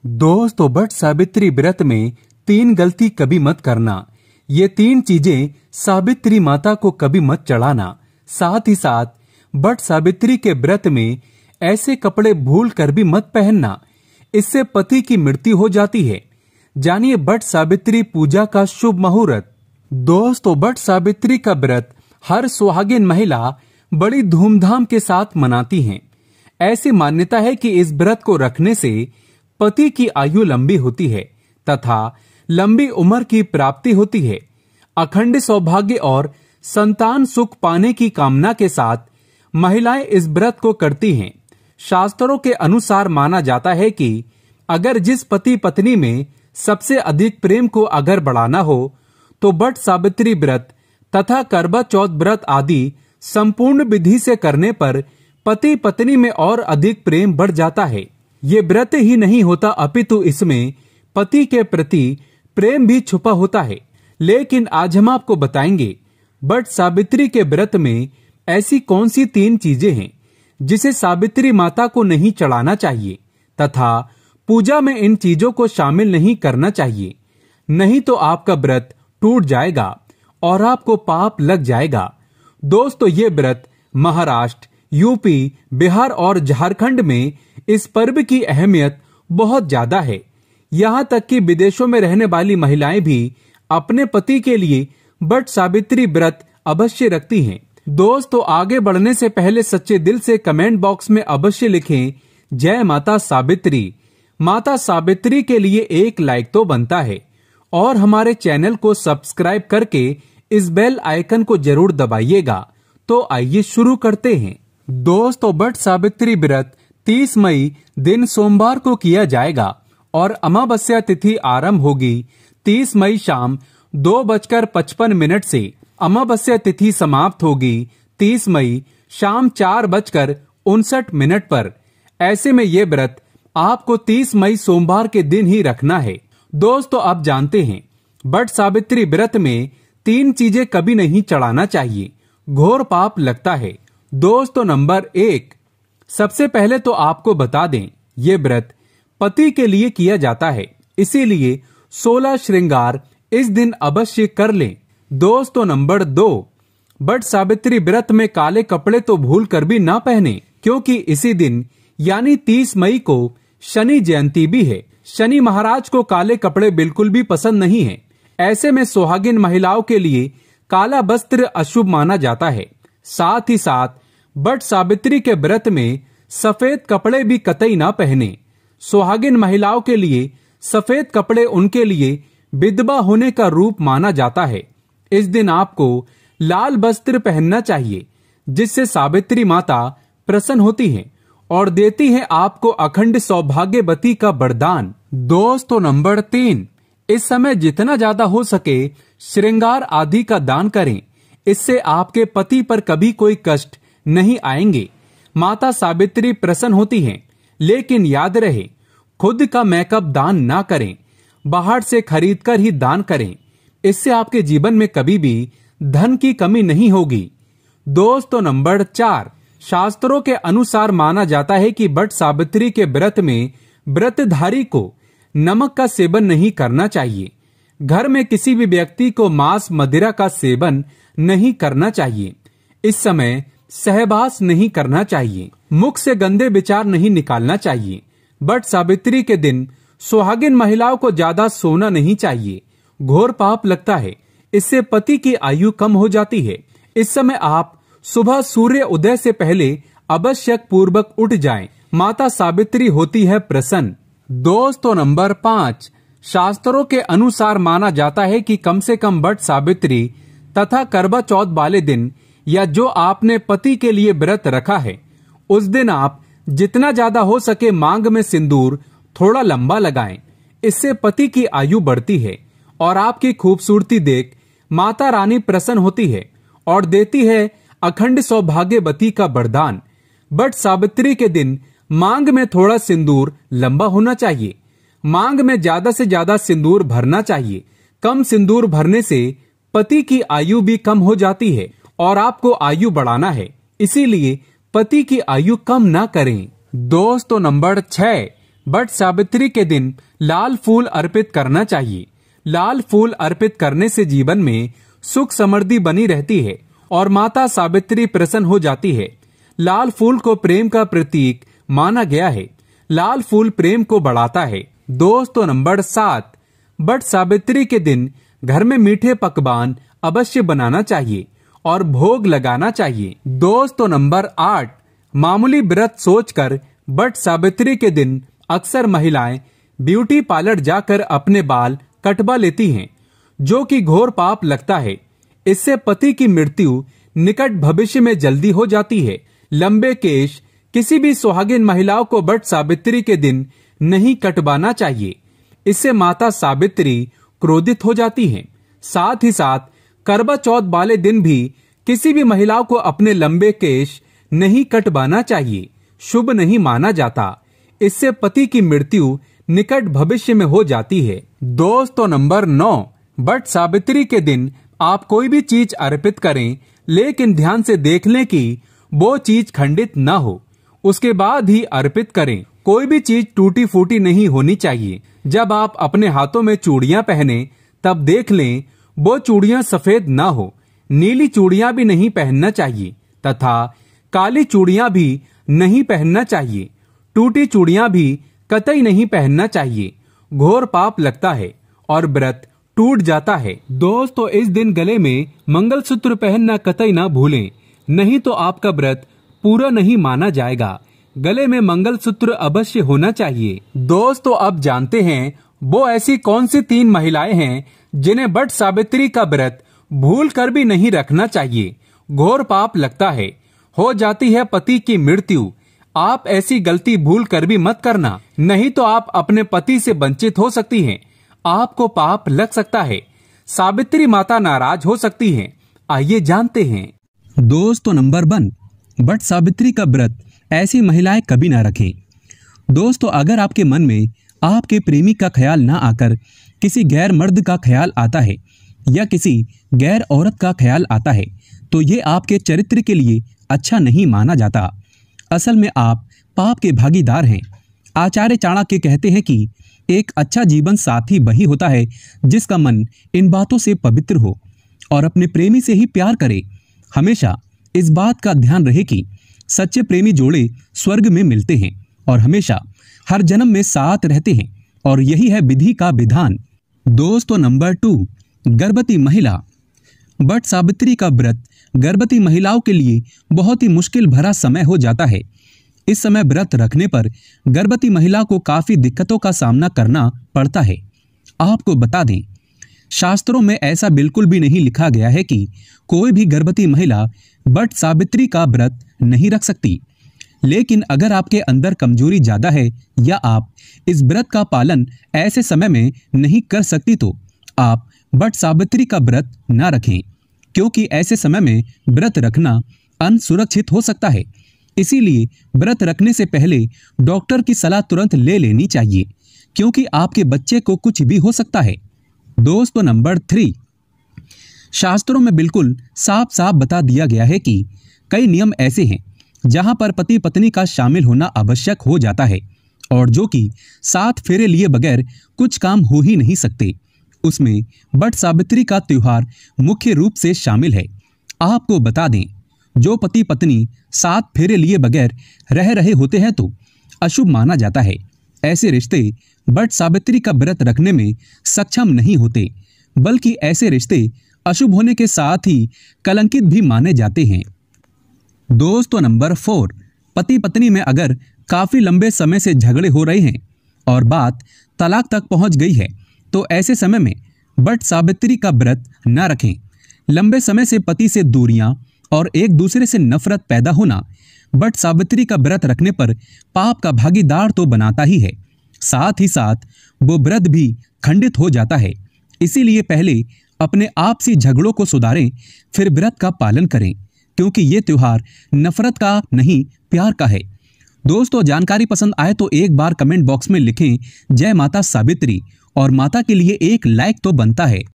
दोस्तों, बट सावित्री व्रत में 3 गलती कभी मत करना। ये 3 चीजें सावित्री माता को कभी मत चढ़ाना। साथ ही साथ बट सावित्री के व्रत में ऐसे कपड़े भूल कर भी मत पहनना, इससे पति की मृत्यु हो जाती है। जानिए बट सावित्री पूजा का शुभ मुहूर्त। दोस्तों, बट सावित्री का व्रत हर सुहागिन महिला बड़ी धूमधाम के साथ मनाती हैं। ऐसी मान्यता है कि इस व्रत को रखने से पति की आयु लंबी होती है तथा लंबी उम्र की प्राप्ति होती है। अखंड सौभाग्य और संतान सुख पाने की कामना के साथ महिलाएं इस व्रत को करती हैं। शास्त्रों के अनुसार माना जाता है कि अगर जिस पति पत्नी में सबसे अधिक प्रेम को अगर बढ़ाना हो तो बट सावित्री व्रत तथा करवा चौथ व्रत आदि संपूर्ण विधि से करने पर पति पत्नी में और अधिक प्रेम बढ़ जाता है। ये व्रत ही नहीं होता अपितु इसमें पति के प्रति प्रेम भी छुपा होता है। लेकिन आज हम आपको बताएंगे बट सावित्री के व्रत में ऐसी कौन सी 3 चीजें हैं जिसे सावित्री माता को नहीं चढ़ाना चाहिए तथा पूजा में इन चीजों को शामिल नहीं करना चाहिए, नहीं तो आपका व्रत टूट जाएगा और आपको पाप लग जाएगा। दोस्तों, ये व्रत महाराष्ट्र, यूपी, बिहार और झारखंड में इस पर्व की अहमियत बहुत ज्यादा है। यहाँ तक कि विदेशों में रहने वाली महिलाएं भी अपने पति के लिए बट सावित्री व्रत अवश्य रखती हैं। दोस्तों, आगे बढ़ने से पहले सच्चे दिल से कमेंट बॉक्स में अवश्य लिखें जय माता सावित्री। माता सावित्री के लिए एक लाइक तो बनता है और हमारे चैनल को सब्सक्राइब करके इस बेल आइकन को जरूर दबाइएगा। तो आइए शुरू करते हैं। दोस्तों, बट सावित्री व्रत 30 मई दिन सोमवार को किया जाएगा और अमावस्या तिथि आरंभ होगी 30 मई शाम 2:55 से। अमावस्या तिथि समाप्त होगी 30 मई शाम 4:59 पर। ऐसे में ये व्रत आपको 30 मई सोमवार के दिन ही रखना है। दोस्तों, आप जानते हैं बट सावित्री व्रत में 3 चीजें कभी नहीं चढ़ाना चाहिए, घोर पाप लगता है। दोस्तों, नंबर 1, सबसे पहले तो आपको बता दें ये व्रत पति के लिए किया जाता है, इसीलिए 16 श्रृंगार इस दिन अवश्य कर लें। दोस्तों, नंबर 2, बट सावित्री व्रत में काले कपड़े तो भूल कर भी ना पहने, क्योंकि इसी दिन यानी 30 मई को शनि जयंती भी है। शनि महाराज को काले कपड़े बिल्कुल भी पसंद नहीं है। ऐसे में सुहागिन महिलाओं के लिए काला वस्त्र अशुभ माना जाता है। साथ ही साथ बट सावित्री के व्रत में सफेद कपड़े भी कतई ना पहने। सुहागिन महिलाओं के लिए सफेद कपड़े उनके लिए विधवा होने का रूप माना जाता है। इस दिन आपको लाल वस्त्र पहनना चाहिए, जिससे सावित्री माता प्रसन्न होती हैं और देती है आपको अखंड सौभाग्यवती का वरदान। दोस्तों, नंबर 3, इस समय जितना ज्यादा हो सके श्रृंगार आदि का दान करें। इससे आपके पति पर कभी कोई कष्ट नहीं आएंगे। माता सावित्री प्रसन्न होती हैं। लेकिन याद रहे, खुद का मेकअप दान ना करें, बाहर से खरीदकर ही दान करें। इससे आपके जीवन में कभी भी धन की कमी नहीं होगी। दोस्तों, नंबर 4, शास्त्रों के अनुसार माना जाता है कि बट सावित्री के व्रत में व्रतधारी को नमक का सेवन नहीं करना चाहिए। घर में किसी भी व्यक्ति को मांस मदिरा का सेवन नहीं करना चाहिए। इस समय सहवास नहीं करना चाहिए। मुख से गंदे विचार नहीं निकालना चाहिए। बट सावित्री के दिन सुहागिन महिलाओं को ज्यादा सोना नहीं चाहिए, घोर पाप लगता है। इससे पति की आयु कम हो जाती है। इस समय आप सुबह सूर्य उदय से पहले आवश्यक पूर्वक उठ जाएं। माता सावित्री होती है प्रसन्न। दोस्तों, नंबर 5, शास्त्रों के अनुसार माना जाता है कि कम से कम बट सावित्री तथा करवा चौथ वाले दिन या जो आपने पति के लिए व्रत रखा है उस दिन आप जितना ज्यादा हो सके मांग में सिंदूर थोड़ा लंबा लगाएं। इससे पति की आयु बढ़ती है और आपकी खूबसूरती देख माता रानी प्रसन्न होती है और देती है अखंड सौभाग्यवती का वरदान। बट सावित्री के दिन मांग में थोड़ा सिंदूर लंबा होना चाहिए। मांग में ज्यादा से ज्यादा सिंदूर भरना चाहिए। कम सिंदूर भरने से पति की आयु भी कम हो जाती है और आपको आयु बढ़ाना है, इसीलिए पति की आयु कम ना करें। दोस्तों, नंबर 6, बट सावित्री के दिन लाल फूल अर्पित करना चाहिए। लाल फूल अर्पित करने से जीवन में सुख समृद्धि बनी रहती है और माता सावित्री प्रसन्न हो जाती है। लाल फूल को प्रेम का प्रतीक माना गया है। लाल फूल प्रेम को बढ़ाता है। दोस्तों नंबर 7, बट सावित्री के दिन घर में मीठे पकवान अवश्य बनाना चाहिए और भोग लगाना चाहिए। दोस्तों नंबर 8, मामूली व्रत सोचकर बट सावित्री के दिन अक्सर महिलाएं ब्यूटी पार्लर जाकर अपने बाल कटवा लेती हैं, जो कि घोर पाप लगता है। इससे पति की मृत्यु निकट भविष्य में जल्दी हो जाती है। लंबे केश किसी भी सुहागिन महिलाओं को बट सावित्री के दिन नहीं कटवाना चाहिए। इससे माता सावित्री क्रोधित हो जाती हैं। साथ ही साथ करवा चौथ वाले दिन भी किसी भी महिलाओं को अपने लंबे केश नहीं कटवाना चाहिए, शुभ नहीं माना जाता। इससे पति की मृत्यु निकट भविष्य में हो जाती है। दोस्तों नंबर 9, बट सावित्री के दिन आप कोई भी चीज अर्पित करें, लेकिन ध्यान से देख लें कि वो चीज खंडित न हो, उसके बाद ही अर्पित करें। कोई भी चीज टूटी फूटी नहीं होनी चाहिए। जब आप अपने हाथों में चूड़ियां पहने तब देख लें वो चूड़ियां सफेद ना हो। नीली चूड़ियां भी नहीं पहनना चाहिए तथा काली चूड़ियां भी नहीं पहनना चाहिए। टूटी चूड़ियां भी कतई नहीं पहनना चाहिए। घोर पाप लगता है और व्रत टूट जाता है। दोस्तों इस दिन गले में मंगलसूत्र पहनना कतई ना भूलें, नहीं तो आपका व्रत पूरा नहीं माना जाएगा। गले में मंगलसूत्र अवश्य होना चाहिए। दोस्तों अब जानते हैं वो ऐसी कौन सी 3 महिलाएं हैं जिन्हें बट सावित्री का व्रत भूल कर भी नहीं रखना चाहिए। घोर पाप लगता है, हो जाती है पति की मृत्यु। आप ऐसी गलती भूल कर भी मत करना, नहीं तो आप अपने पति से वंचित हो सकती हैं। आपको पाप लग सकता है। सावित्री माता नाराज हो सकती हैं। आइए जानते हैं। दोस्तों नंबर 1, बट सावित्री का व्रत ऐसी महिलाएं कभी ना रखें। दोस्तों अगर आपके मन में आपके प्रेमी का ख्याल ना आकर किसी गैर मर्द का ख्याल आता है या किसी गैर औरत का ख्याल आता है, तो ये आपके चरित्र के लिए अच्छा नहीं माना जाता। असल में आप पाप के भागीदार हैं। आचार्य चाणक्य कहते हैं कि एक अच्छा जीवन साथी वही होता है जिसका मन इन बातों से पवित्र हो और अपने प्रेमी से ही प्यार करे। हमेशा इस बात का ध्यान रहे कि सच्चे प्रेमी जोड़े स्वर्ग में मिलते हैं और हमेशा हर जन्म में साथ रहते हैं, और यही है विधि का विधान। दोस्तों नंबर 2, गर्भवती महिला। बट सावित्री का व्रत गर्भवती महिलाओं के लिए बहुत ही मुश्किल भरा समय हो जाता है। इस समय व्रत रखने पर गर्भवती महिला को काफी दिक्कतों का सामना करना पड़ता है। आपको बता दें, शास्त्रों में ऐसा बिल्कुल भी नहीं लिखा गया है कि कोई भी गर्भवती महिला बट सावित्री का व्रत नहीं रख सकती। लेकिन अगर आपके अंदर कमजोरी ज्यादा है या आप इस व्रत का पालन ऐसे समय में नहीं कर सकती, तो आप बट सावित्री का व्रत ना रखें, क्योंकि ऐसे समय में व्रत रखना अनसुरक्षित हो सकता है। इसीलिए व्रत रखने से पहले डॉक्टर की सलाह तुरंत ले लेनी चाहिए, क्योंकि आपके बच्चे को कुछ भी हो सकता है। दोस्तों नंबर 3, शास्त्रों में बिल्कुल साफ साफ बता दिया गया है कि कई नियम ऐसे हैं जहां पर पति पत्नी का शामिल होना आवश्यक हो जाता है और जो कि 7 फेरे लिए बगैर कुछ काम हो ही नहीं सकते। उसमें बट सावित्री का त्योहार मुख्य रूप से शामिल है। आपको बता दें, जो पति पत्नी 7 फेरे लिए बगैर रह रहे होते हैं तो अशुभ माना जाता है। ऐसे रिश्ते बट सावित्री का व्रत रखने में सक्षम नहीं होते, बल्कि ऐसे रिश्ते अशुभ होने के साथ ही कलंकित भी माने जाते हैं। दोस्तों नंबर 4, पति पत्नी में अगर काफी लंबे समय से झगड़े हो रहे हैं और बात तलाक तक पहुंच गई है, तो ऐसे समय में बट सावित्री का व्रत न रखें। लंबे समय से पति से दूरियां और एक दूसरे से नफरत पैदा होना बट सावित्री का व्रत रखने पर पाप का भागीदार तो बनाता ही है, साथ ही साथ वो व्रत भी खंडित हो जाता है। इसीलिए पहले अपने आपसी झगड़ों को सुधारें, फिर व्रत का पालन करें, क्योंकि ये त्योहार नफरत का नहीं प्यार का है। दोस्तों जानकारी पसंद आए तो एक बार कमेंट बॉक्स में लिखें जय माता सावित्री, और माता के लिए एक लाइक तो बनता है।